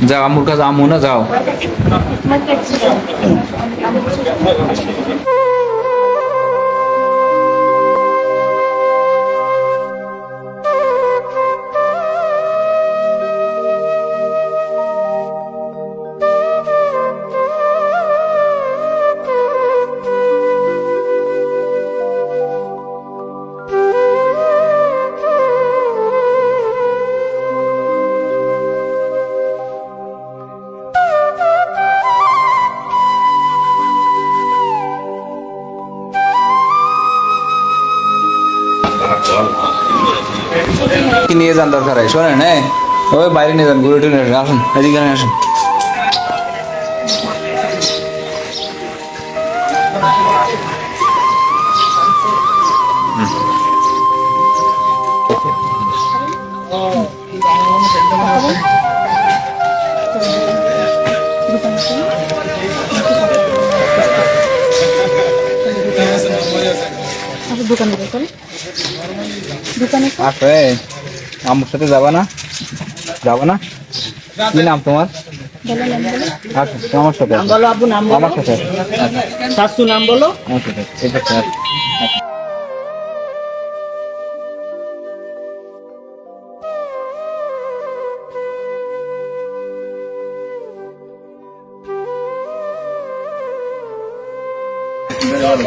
যাও আম্মুর কাছে, আম্মু না যাও। কি নিয়ে যান দরকার হয় শোনেন, হ্যাঁ ওই বাইরে নিয়ে যান, ঘুরে টুরে আসুন, এদিকে আসুন। আসে আমার সাথে যাবা না? যাবো না? কি নাম তোমার? আচ্ছা আমার সাথে বলো আব্বু, নাম বলো। আমার সাথে শাশু নাম বলো। আমার সাথে এটা স্যার।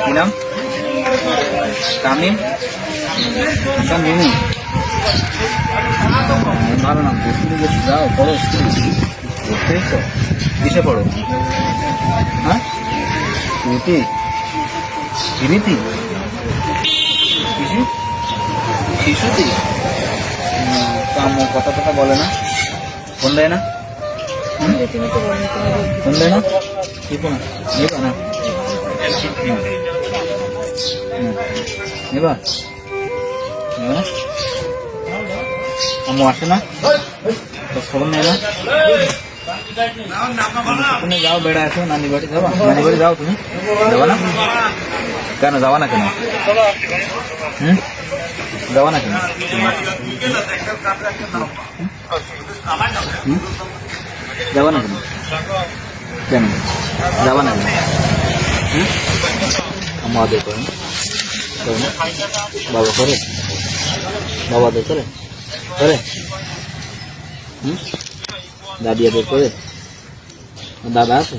কি নাম? তামিম। তামিম ভালো নাম তো। স্কুলে গেছি, যাও পড়ো স্কুলে। বুঝতেইছো কিসে পড়ো? হ্যাঁ রীতি, রীতি শিশু, শিশুতি। আম্মু কথা কথা বলে না, ফোন দেয় না, ফোন দেয় না, টিপো না, নেবা না, নেবা না। আম্মু আসে না, খবর নেয় না। তুমি যাও, বেড়া আসো, নানি বাড়ি যাবা? নানি বাড়ি যাও, তুমি যাবা না? কেন যাবা না? কেন যাবা না? কেন যাবা না? কেন কেন যাবা না? কেন আম্মু আদর করে না? বাবা করে? বাবা আদর করে? করে? দাদি আদর করে? দাদা আছে?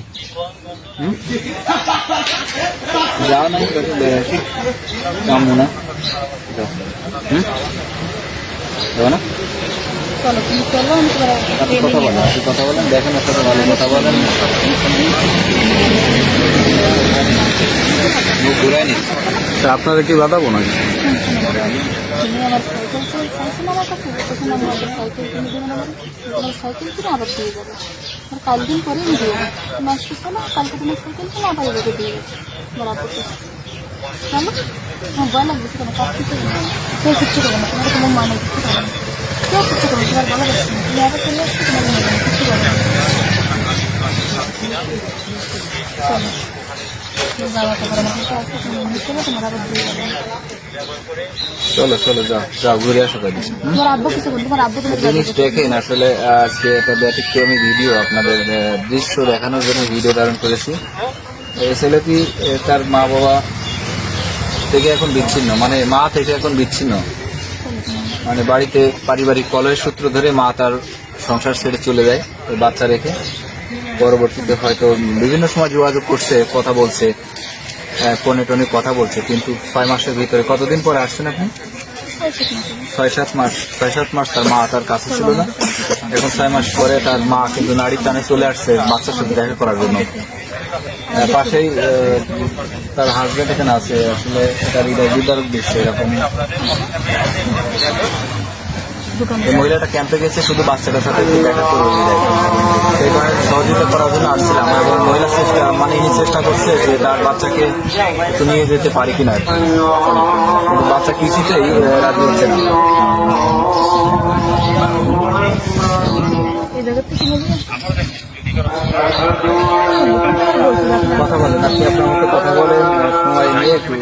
যাও না, কামু না, যাও না। কথা বলেন, আপনি কথা বলেন, দেখেন ওর সাথে ভালো কথা বলেন। ঘুরায়নি আপনাদের কি বাঁধাবো নাকি? কালদিন করে দিয়ে নষ্ট ছিল, কালকে তোমার সাইকেল ছিল, আবার এভাবে দিয়ে গেছে বরাবর। চলো আমার ভয় লাগছে কেন? কাজ কিছু কেউ কিচ্ছু করবে না, তোমার তোমার মানে কিচ্ছু করবে না, কেউ কিচ্ছু করবে, তোমার বলা যাচ্ছে না। তুমি আবার চলে আসছো, তোমার মনে হয় কিচ্ছু করবে না। চলো চলো যাও যাও, ঘুরে আসো। জিনিস দেখেন, আসলে আজকে একটা ব্যতিক্রমী ভিডিও, আপনাদের দৃশ্য দেখানোর জন্য ভিডিও ধারণ করেছি। এই ছেলেটি তার মা বাবা থেকে এখন বিচ্ছিন্ন, মানে মা থেকে এখন বিচ্ছিন্ন, মানে বাড়িতে পারিবারিক কলহের সূত্র ধরে মা তার সংসার ছেড়ে চলে যায় ওই বাচ্চা রেখে। পরবর্তীতে হয়তো বিভিন্ন সময় যোগাযোগ করছে, কথা বলছে, ফোনে টোনে কথা বলছে, কিন্তু 6 মাসের ভিতরে, কতদিন পরে আসছেন আপনি? 6-7 মাস। 6-7 মাস তার মা তার কাছে ছিল না। এখন 6 মাস পরে তার মা কিন্তু নারীর টানে চলে আসছে বাচ্চার সাথে দেখা করার জন্য। পাশেই তার হাজব্যান্ড এখানে আছে, আসলে তার হৃদয় বিদারক দিচ্ছে এরকম। এই মহিলাটা ক্যাম্পে গেছে শুধু বাচ্চাটার সাথে একটু দেখা করবে, সেই কারণে সহযোগিতা করার জন্য আসছিলাম। এবং মহিলা চেষ্টা, মানে ইনি চেষ্টা করছে যে তার বাচ্চাকে একটু নিয়ে যেতে পারি কিনা, কিন্তু বাচ্চা কিছুতেই রাজি হচ্ছে না। কথা বলেন আপনি, আপনার মতো কথা বলেন, সময় নিয়ে একটু